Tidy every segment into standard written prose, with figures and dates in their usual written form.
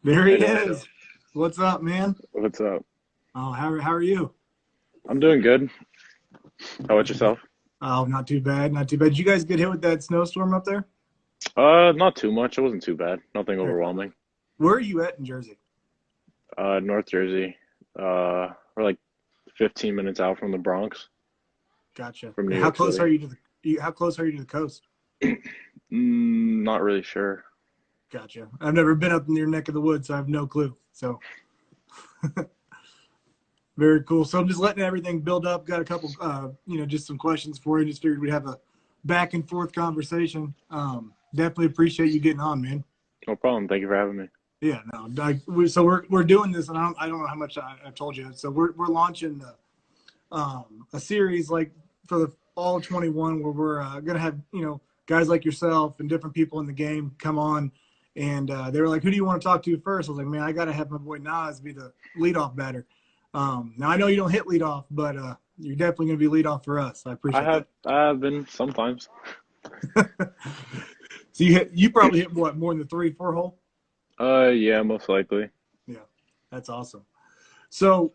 There he Hey Dylan, is. What's up, man? what's up? Oh, how are you? I'm doing good. How about Good. yourself? Oh, not too bad, not too bad. Did you guys get hit with that snowstorm up there? Not too much. It wasn't too bad. Nothing Or, overwhelming. where are you at in Jersey? North Jersey. We're like 15 minutes out from the Bronx, Gotcha. from New How York close are City. you to how close are you to the coast? Not really sure. Gotcha. I've never been up in your neck of the woods, so I have no clue. So very cool. So I'm just letting everything build up. Got a couple, just some questions for you. Just figured we'd have a back and forth conversation. Definitely appreciate you getting on, man. No problem. Thank you for having me. Yeah, no. So we're doing this, and I don't know how much I've told you. So we're launching a series like for the all 21, where we're gonna have guys like yourself and different people in the game come on, and they were like, "Who do you want to talk to first?" I was like, "Man, I gotta have my boy Nas be the leadoff batter." Now I know you don't hit leadoff, but you're definitely gonna be leadoff for us. I I appreciate have that. I have been sometimes. So you probably hit what, more than the 3-4 hole? Yeah, most likely. Yeah, that's awesome. So,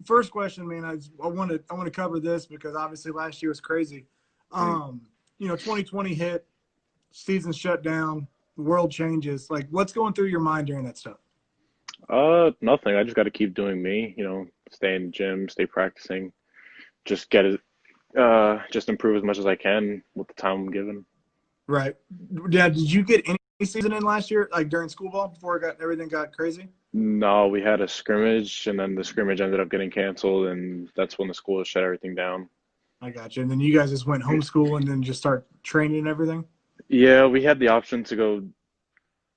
first question, man, I want to cover this because obviously last year was crazy. Mm. 2020 hit, season shut down, the world changes. Like, what's going through your mind during that stuff? Nothing. I just got to keep doing me. Stay in the gym, stay practicing, just get it, just improve as much as I can with the time I'm given. Right? Yeah. Did you get any season in last year, like during school ball, before everything got crazy? No, we had a scrimmage, and then the scrimmage ended up getting canceled, and that's when the school shut everything down. I got you. And then you guys just went homeschool and then just start training and everything. Yeah, we had the option to go.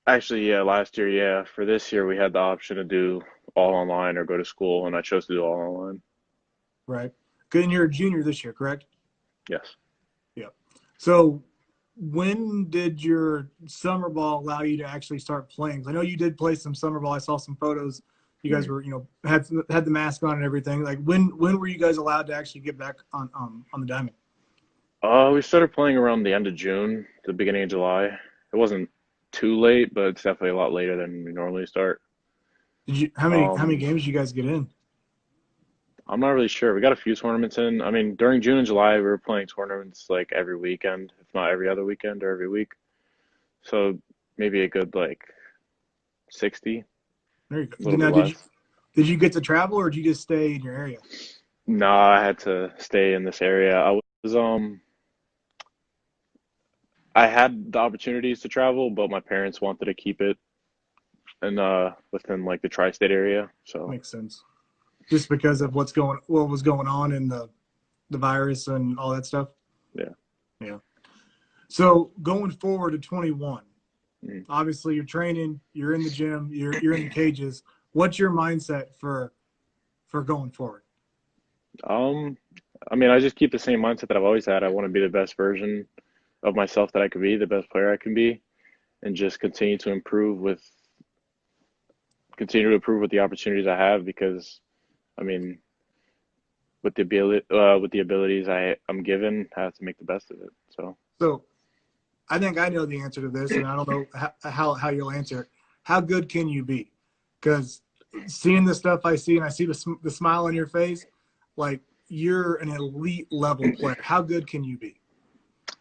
Actually, yeah, last year, yeah. For this year, we had the option to do all online or go to school, and I chose to do all online. Right. Good. And you're a junior this year, correct? Yes. Yeah. So when did your summer ball allow you to actually start playing? 'Cause I know you did play some summer ball. I saw some photos. You guys Mm. were, had the mask on and everything. Like when were you guys allowed to actually get back on the diamond? We started playing around the end of June, the beginning of July. It wasn't too late, but it's definitely a lot later than we normally start. Did you how many Um, games did you guys get in? I'm not really sure. We got a few tournaments in. I mean, during June and July, we were playing tournaments like every weekend, if not every other weekend or every week. So maybe a good like 60, There you go. a little bit Now less. did you get to travel or did you just stay in your area? No, I had to stay in this area. I had the opportunities to travel, but my parents wanted to keep it in within like the tri-state area. So Makes sense. Just because yeah, of what was going on in the virus and all that stuff. yeah. Yeah. So going forward to 21, Mm. obviously you're training, you're in the gym, you're in the cages. What's your mindset for going forward? Um, I mean, I just keep the same mindset that I've always had. I want to be the best version of myself that I could be, the best player I can be, and just continue to improve with the opportunities I have because I mean, with the abilities I'm given, I have to make the best of it. So, So I think I know the answer to this, and I don't know how you'll answer it. How good can you be? Because seeing the stuff I see, and I see the smile on your face, like you're an elite level player. How good can you be?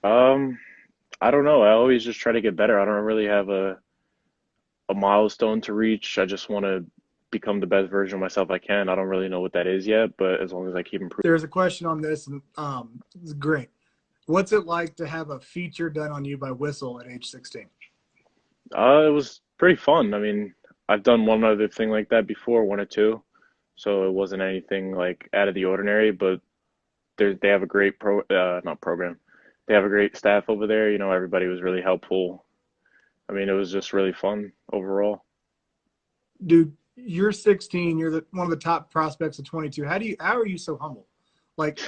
um, I don't know. I always just try to get better. I don't really have a milestone to reach. I just want to become the best version of myself I can. I don't really know what that is yet, but as long as I keep improving. There's a question on this, and it's great. What's it like to have a feature done on you by Whistle at age 16? It was pretty fun. I mean, I've done one other thing like that before, one or two, so it wasn't anything like out of the ordinary. But they have a great not program. They have a great staff over there. Everybody was really helpful. I mean, it was just really fun overall. Dude, you're 16. You're one of the top prospects of 22. How are you so humble? Like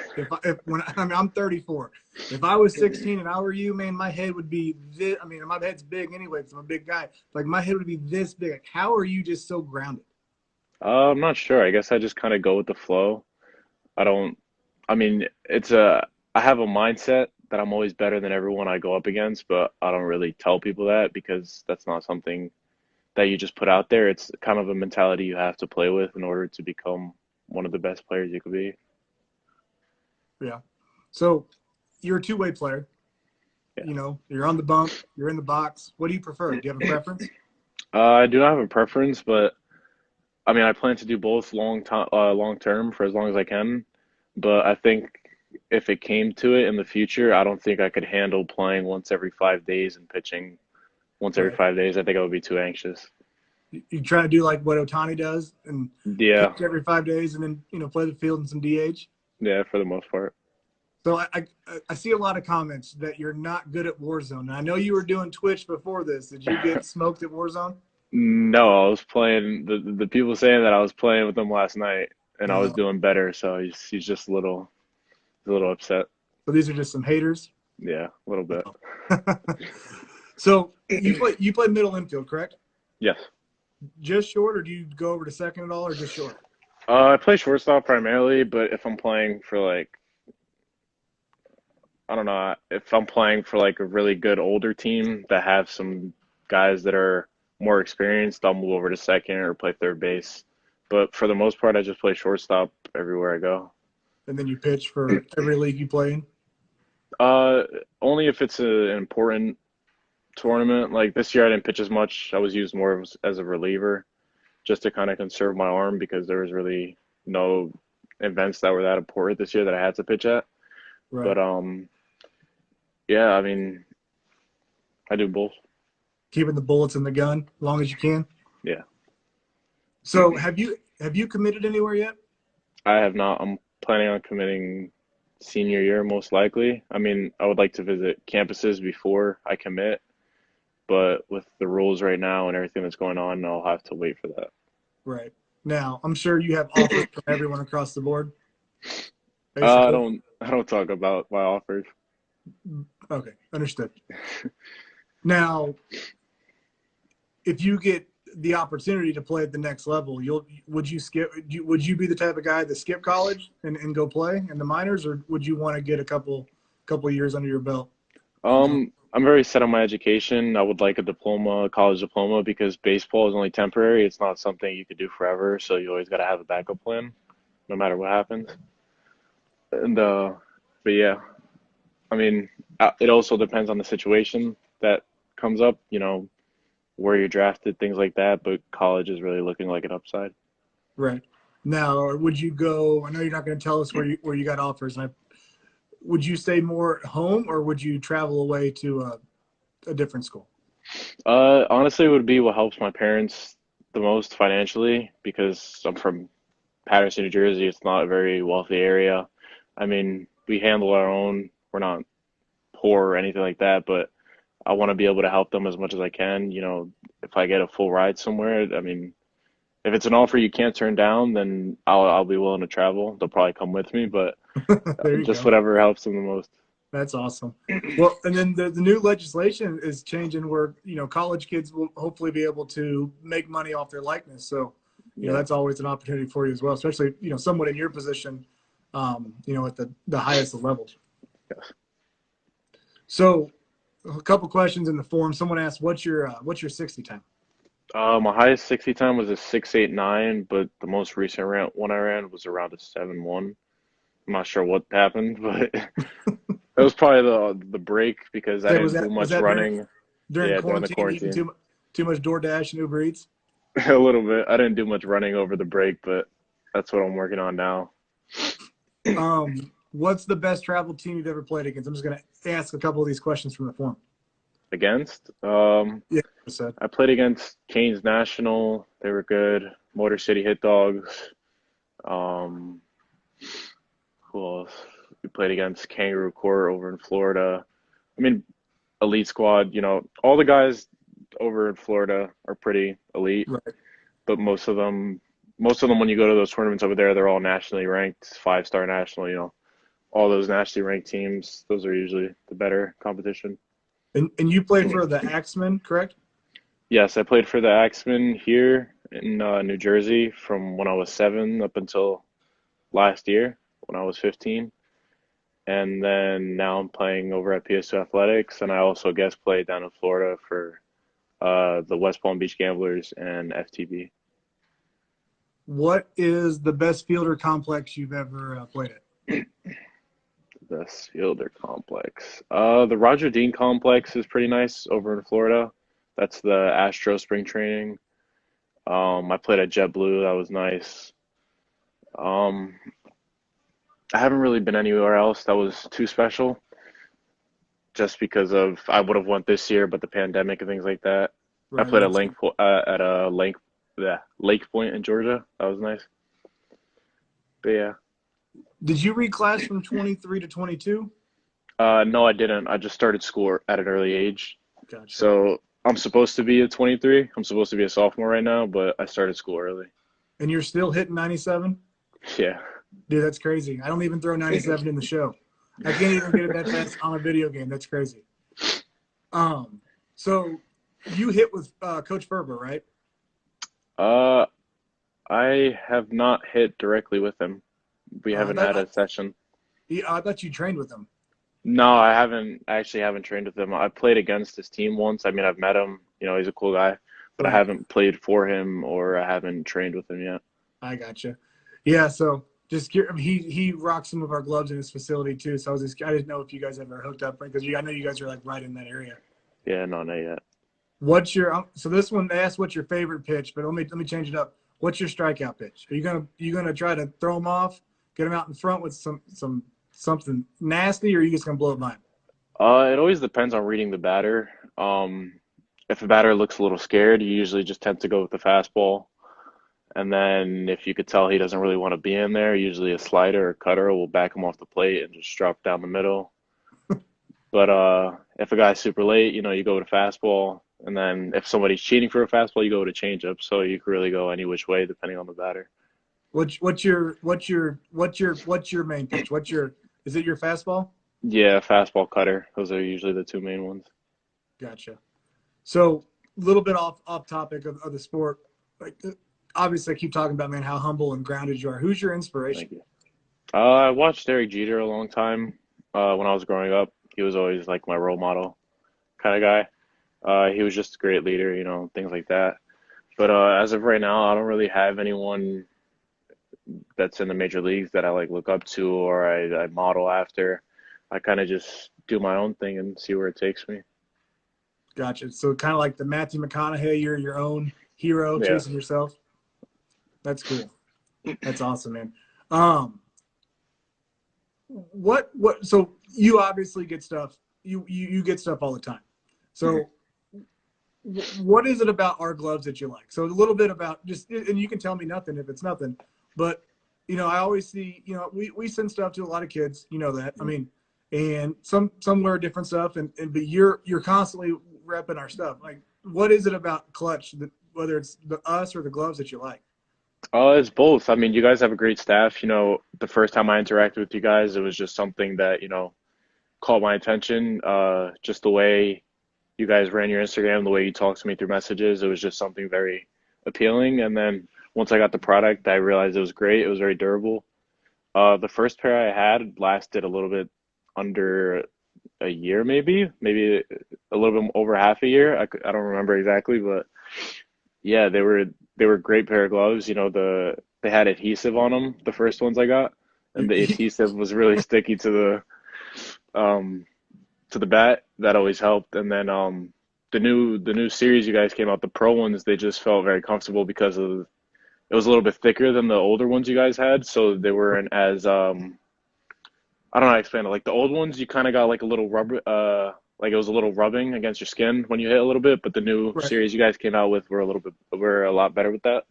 if when I mean I'm 34. If I was 16 and I were you, man, my head would be this. I mean, my head's big anyway because I'm a big guy. Like my head would be this big. Like, how are you just so grounded? I'm not sure. I guess I just kind of go with the flow. I don't. I mean, I have a mindset that I'm always better than everyone I go up against, but I don't really tell people that because that's not something that you just put out there. It's kind of a mentality you have to play with in order to become one of the best players you could be. Yeah. So you're a two-way player. Yeah. You're on the bump, you're in the box. What do you prefer? Do you have a preference? I do not have a preference, but I mean, I plan to do both long term for as long as I can. But I think if it came to it in the future, I don't think I could handle playing once every 5 days and pitching once every Right. 5 days. I think I would be too anxious. You try to do like what Otani does and pitch Yeah, every 5 days and then play the field in some DH. yeah, for the most part. So I see a lot of comments that you're not good at Warzone. And I know you were doing Twitch before this. Did you get smoked at Warzone? No, I was playing the people saying that I was playing with them last night and I was No. doing better, so he's just a little upset. So these are just some haters. Yeah, a little bit. So you play middle infield, correct? Yes. Just short, or do you go over to second at all, or just short? I play shortstop primarily, but if I'm playing for like I don't know, if I'm playing for like a really good older team that have some guys that are more experienced, I'll move over to second or play third base. But for the most part, I just play shortstop everywhere I go. And then you pitch for every league you play in. Uh, Only if it's an important tournament. Like this year, I didn't pitch as much. I was used more as a reliever just to kind of conserve my arm because there was really no events that were that important this year that I had to pitch at. Right. But yeah, I mean, I do both. Keeping the bullets in the gun as long as you can. Yeah. So have you committed anywhere yet? I have not. I'm planning on committing senior year most likely. I mean, I would like to visit campuses before I commit, but with the rules right now and everything that's going on, I'll have to wait for that. Right. Now, I'm sure you have offers from everyone across the board, basically. I don't talk about my offers. Okay, understood. Now, if you get the opportunity to play at the next level, would you be the type of guy to skip college and go play in the minors, or would you want to get a couple years under your belt in college? I'm very set on my education. I would like a diploma, a college diploma, because baseball is only temporary. It's not something you could do forever, so you always got to have a backup plan, no matter what happens. And but yeah, I mean, it also depends on the situation that comes up, where you're drafted, things like that. But college is really looking like an upside. Right. Now, would you go? I know you're not going to tell us where you got offers, and would you stay more at home, or would you travel away to a different school? Honestly, it would be what helps my parents the most financially because I'm from Patterson, New Jersey. It's not a very wealthy area. I mean, we handle our own. We're not poor or anything like that, but I want to be able to help them as much as I can. If I get a full ride somewhere, I mean, if it's an offer you can't turn down, then I'll be willing to travel. They'll probably come with me, but There you just go. whatever helps them the most. That's awesome. Well, and then the new legislation is changing where, college kids will hopefully be able to make money off their likeness. So, Yeah. that's always an opportunity for you as well, especially, someone in your position, at the highest of levels. Yes. So a couple questions in the forum. Someone asked, what's your 60 time? My highest 60 time was a 6.89, but the most recent one I ran was around a 7.1. I'm not sure what happened, but it was probably the break because I Say, was didn't do that was much that running. during Yeah, during the quarantine, eating quarantine. too much DoorDash and Uber Eats? A little bit. I didn't do much running over the break, but that's what I'm working on now. What's the best travel team you've ever played against? I'm just going to ask a couple of these questions from the forum. Against, Yeah, I said. I played against Canes National. They were good. Motor City Hit Dogs. Um, who else? We played against Kangaroo Court over in Florida. I mean, elite squad. All the guys over in Florida are pretty elite, Right. but most of them, when you go to those tournaments over there, they're all nationally ranked, 5-star national. All those nationally ranked teams. Those are usually the better competition. And you played for the Axemen, correct? Yes, I played for the Axemen here in New Jersey from when I was 7 up until last year when I was 15. And then now I'm playing over at PS2 Athletics, and I also guest play down in Florida for the West Palm Beach Gamblers and FTB. What is the best fielder complex you've ever played at? Best fielder complex. The Roger Dean complex is pretty nice over in Florida. That's the Astro spring training. I played at JetBlue. That was nice. Um, I haven't really been anywhere else that was too special, just because of I would have went this year, but the pandemic and things like that. I Right, played that's at a Lake Point in Georgia. That was nice. But yeah, Did you reclass from 23 to 22? no, I didn't. I just started school at an early age, Gotcha. so I'm supposed to be a 23. I'm supposed to be a sophomore right now, but I started school early. And you're still hitting 97? Yeah. Dude, that's crazy. I don't even throw 97 in the show. I can't even get it that fast on a video game. That's crazy. So you hit with Coach Ferber, right? Uh, I have not hit directly with him. We Uh, haven't that, had I, a session. I thought you trained with him. No, I haven't. I actually haven't trained with him. I played against his team once. I mean, I've met him. You know, he's a cool guy, but I Right. haven't played for him or I haven't trained with him yet. I gotcha. Yeah, so just he rocks some of our gloves in his facility too. So I didn't know if you guys ever hooked up because I know you guys are like right in that area. Yeah, no, not yet. What's your so this one they asked what's your favorite pitch, but let me change it up. What's your strikeout pitch? Are you gonna try to throw him off, get him out in front with something nasty, or are you just gonna blow it by him? It always depends on reading the batter. If a batter looks a little scared, you usually just tend to go with the fastball. And then if you could tell he doesn't really want to be in there, usually a slider or cutter will back him off the plate and just drop down the middle. But if a guy's super late, you know, you go with a fastball. And then if somebody's cheating for a fastball, you go with a changeup. So you can really go any which way depending on the batter. What's your main pitch? Is it your fastball? Yeah, fastball, cutter. Those are usually the two main ones. Gotcha. So a little bit off topic of the sport. Like obviously, I keep talking about man how humble and grounded you are. Who's your inspiration? Thank you. I watched Derek Jeter a long time when I was growing up. He was always like my role model kind of guy. He was just a great leader, you know, things like that. But as of right now, I don't really have anyone that's in the major leagues that I like look up to or I model after. I kind of just do my own thing and see where it takes me. Gotcha. So kind of like the Matthew McConaughey, you're your own hero, Yeah. chasing yourself. That's cool. That's awesome, man. Um, what? So you obviously get stuff. You get stuff all the time. So what is it about our gloves that you like? So a little bit about just, and you can tell me nothing if it's nothing, but I always see, we send stuff to a lot of kids, you know that. I mean, and some wear different stuff, but you're constantly repping our stuff. Like, what is it about Clutch that whether it's us or the gloves that you like? It's both. I mean, you guys have a great staff. You know, the first time I interacted with you guys, it was just something that, you know, caught my attention. Just the way you guys ran your Instagram, the way you talked to me through messages, it was just something very appealing. And then once I got the product, I realized it was great. It was very durable. The first pair I had lasted a little bit under a year, maybe a little bit over half a year. I don't remember exactly, but yeah, they were great pair of gloves. You know, they had adhesive on them, the first ones I got, and the adhesive was really sticky um to the bat. That always helped. And then the new series you guys came out, the pro ones, they just felt very comfortable because of it was a little bit thicker than the older ones you guys had, so they weren't as I don't know how to explain it. Like the old ones, you kind of got like a little rubber, like it was a little rubbing against your skin when you hit a little bit. But the new Right. series you guys came out with were a lot better with that.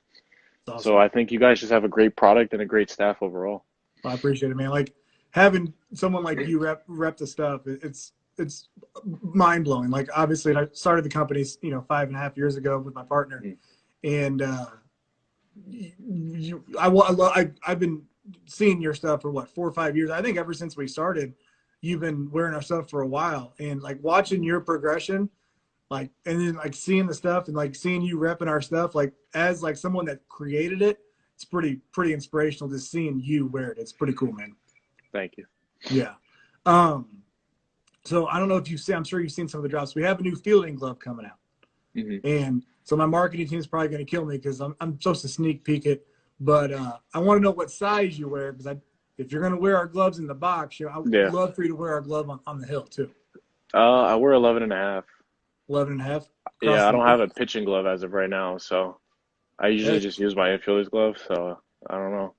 It's So awesome. I think you guys just have a great product and a great staff overall. Well, I appreciate it, man. Like having someone like you rep the stuff, it's mind blowing. Like obviously, I started the company, 5.5 years ago with my partner, Mm. and I've been seeing your stuff for what 4 or 5 years. I think ever since we started, you've been wearing our stuff for a while, and like watching your progression, like and then like seeing the stuff and like seeing you repping our stuff, like as like someone that created it, it's pretty inspirational just seeing you wear it. It's pretty cool, man. Thank you. Yeah. Um, so I don't know if you've seen, I'm sure you've seen some of the drops. We have a new fielding glove coming out. Hmm. And so my marketing team is probably going to kill me because I'm supposed to sneak peek it. But I want to know what size you wear because if you're going to wear our gloves in the box, I would Yeah. love for you to wear our glove on the hill too. I wear 11 and a half. 11 and a half across Yeah, I the don't middle. have a pitching glove as of right now, so I usually Hey. just use my infielder's glove, so I don't know.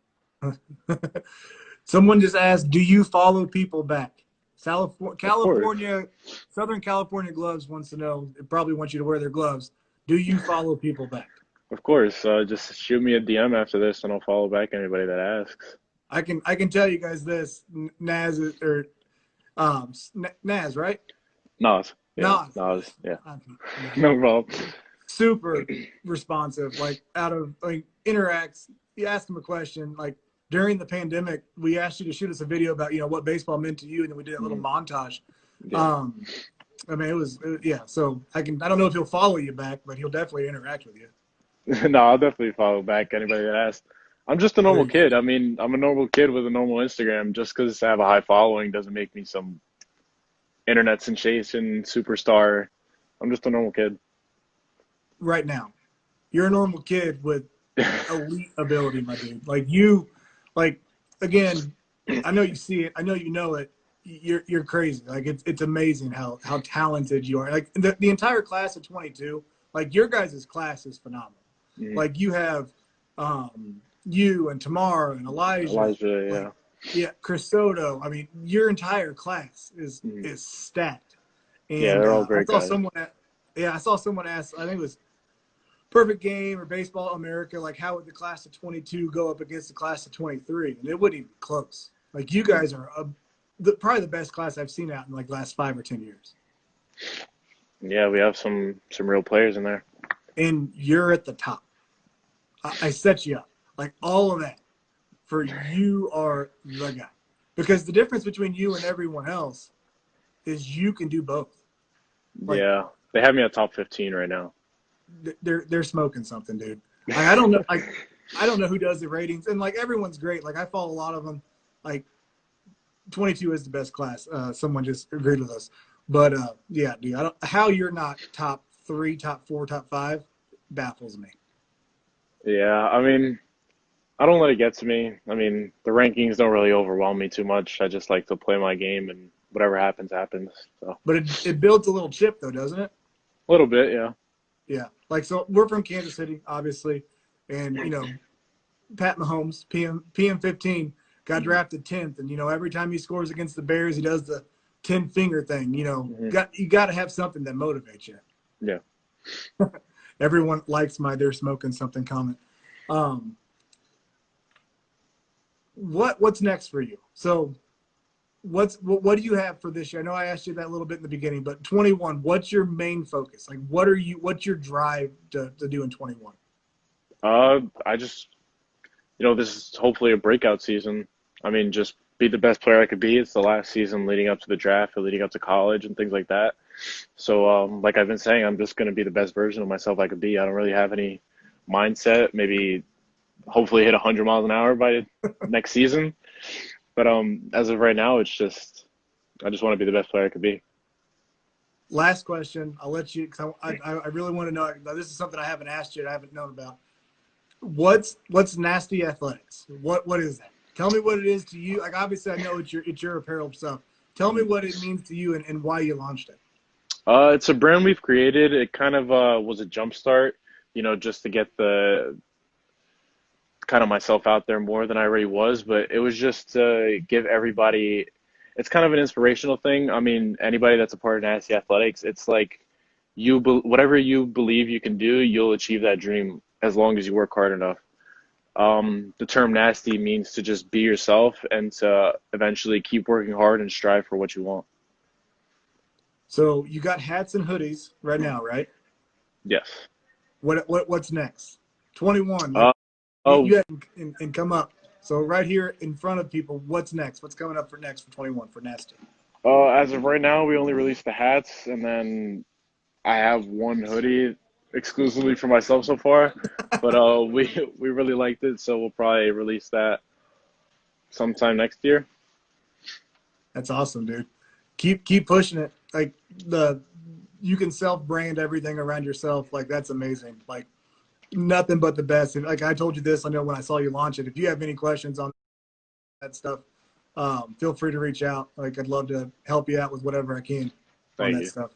Someone just asked, do you follow people back? Of course. California, Southern California Gloves wants to know, it probably wants you to wear their gloves. Do you follow people back? Of course. Just shoot me a DM after this and I'll follow back anybody that asks. I can tell you guys this, Naz, right? Nas. Yeah, Nas. Nas. Yeah. Yeah. No problem. Super responsive, like interacts. You ask him a question, like during the pandemic, we asked you to shoot us a video about, what baseball meant to you. And then we did a little Mhm. montage. Yeah. Um, I mean, yeah. So I don't know if he'll follow you back, but he'll definitely interact with you. No, I'll definitely follow back anybody that asks. I'm just a There normal you go. kid. I mean, I'm a normal kid with a normal Instagram. Just because I have a high following doesn't make me some internet sensation superstar. I'm just a normal kid. Right now, you're a normal kid with elite ability, my dude. Like again, I know you see it. I know you know it. You're crazy. Like it's amazing how talented you are. Like the entire class of 22. Like your guys' class is phenomenal. Mhm. Like you have, you and Tamara and Elijah. Elijah, Like yeah. yeah, Chris Soto. I mean, your entire class is Mhm. is stacked. Yeah, And they're all great guys. I saw someone ask. I think it was Perfect Game or Baseball America, like how would the class of 22 go up against the class of 23? And it wouldn't even be close. Like you guys are probably the best class I've seen out in like the last 5 or 10 years. Yeah, we have some real players in there. And you're at the top. I set you up. Like all of that for you are the guy. Because the difference between you and everyone else is you can do both. Like Yeah, they have me at top 15 right now. they're smoking something, dude. Like I don't know. I don't know who does the ratings, and like everyone's great. Like I follow a lot of them. Like 22 is the best class. Someone just agreed with us, but yeah, dude. How you're not top three, top four, top five baffles me. Yeah, I mean, I don't let it get to me. I mean, the rankings don't really overwhelm me too much. I just like to play my game and whatever happens, happens. So, But it builds a little chip, though, doesn't it? a little bit, yeah. Yeah. Like so, we're from Kansas City, obviously, and Pat Mahomes, PM 15, got Hmm. drafted 10th, and every time he scores against the Bears, he does the 10 finger thing. Hmm. You got to have something that motivates you. Yeah. Everyone likes my "they're smoking something" comment. Um, what's next for you? So what do you have for this year? I know I asked you that a little bit in the beginning, but 21, what's your main focus? Like what's your drive to do in 21? I just, this is hopefully a breakout season. I mean, just be the best player I could be. It's the last season leading up to the draft or leading up to college and things like that. So, like I've been saying, I'm just going to be the best version of myself I could be. I don't really have any mindset. Maybe hopefully hit 100 miles an hour by next season. But as of right now, it's just I just want to be the best player I could be. Last question. I'll let you because I really want to know. This is something I haven't asked you. I haven't known about. What's Nasty Athletics? What is that? Tell me what it is to you. Like obviously I know it's your apparel stuff. Tell me what it means to you and why you launched it. It's a brand we've created. It kind of was a jump start, just to get the kind of myself out there more than I already was. But it was just to give everybody. It's kind of an inspirational thing. I mean, anybody that's a part of Nasty Athletics, it's like whatever you believe you can do, you'll achieve that dream as long as you work hard enough. The term nasty means to just be yourself and to eventually keep working hard and strive for what you want. So you got hats and hoodies right now, right? Yes. What's next? 21. Like Uh, you oh, had and come up. So right here in front of people, what's next? What's coming up for next for 21 for Nasty? as of right now, we only released the hats, and then I have one hoodie exclusively for myself so far. But we really liked it, so we'll probably release that sometime next year. That's awesome, dude. Keep pushing it. Like you can self-brand everything around yourself. Like, that's amazing. Like, nothing but the best. And like I told you this, I know when I saw you launch it. If you have any questions on that stuff, feel free to reach out. Like, I'd love to help you out with whatever I can on Thank that you. stuff.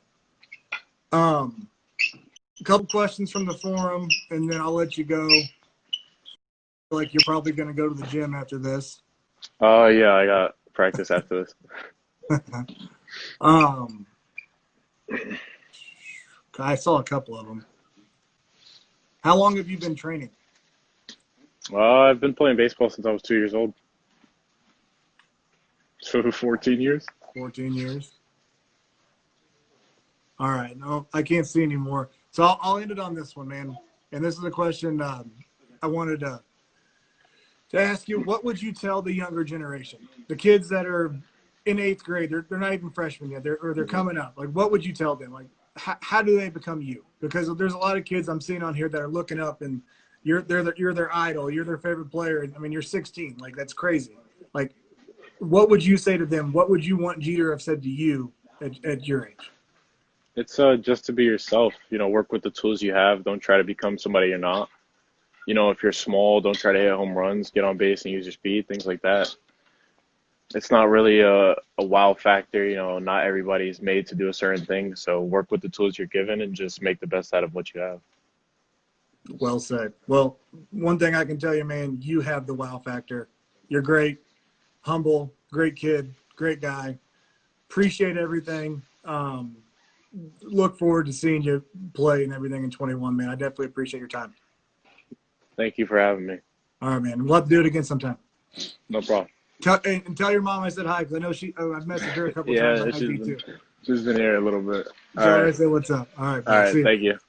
A couple questions from the forum, and then I'll let you go. Like, you're probably going to go to the gym after this. Oh yeah, I got practice after this. um, I saw a couple of them. How long have you been training? I've been playing baseball since I was 2 years old. So 14 years. 14 years. All right. No, I can't see anymore. So I'll end it on this one, man. And this is a question I wanted to ask you. What would you tell the younger generation, the kids that are in 8th grade? They're not even freshmen yet. They're coming up. Like, what would you tell them? Like, how do they become you? Because there's a lot of kids I'm seeing on here that are looking up, and you're their idol. You're their favorite player. I mean, you're 16. Like, that's crazy. Like, what would you say to them? What would you want Jeter to have said to you at your age? It's just to be yourself. Work with the tools you have. Don't try to become somebody you're not. If you're small, don't try to hit home runs, get on base and use your speed, things like that. It's not really a wow factor. Not everybody's made to do a certain thing. So work with the tools you're given and just make the best out of what you have. Well said. Well, one thing I can tell you, man, you have the wow factor. You're great, humble, great kid, great guy. Appreciate everything. Look forward to seeing you play and everything in 21, man. I definitely appreciate your time. Thank you for having me. All right, man. We'll have to do it again sometime. No problem. Tell your mom I said hi, because I know I've messaged her a couple times on Yeah, IG too. she's been here a little bit. All right. Say what's up. All right, All right. see you. Thank you.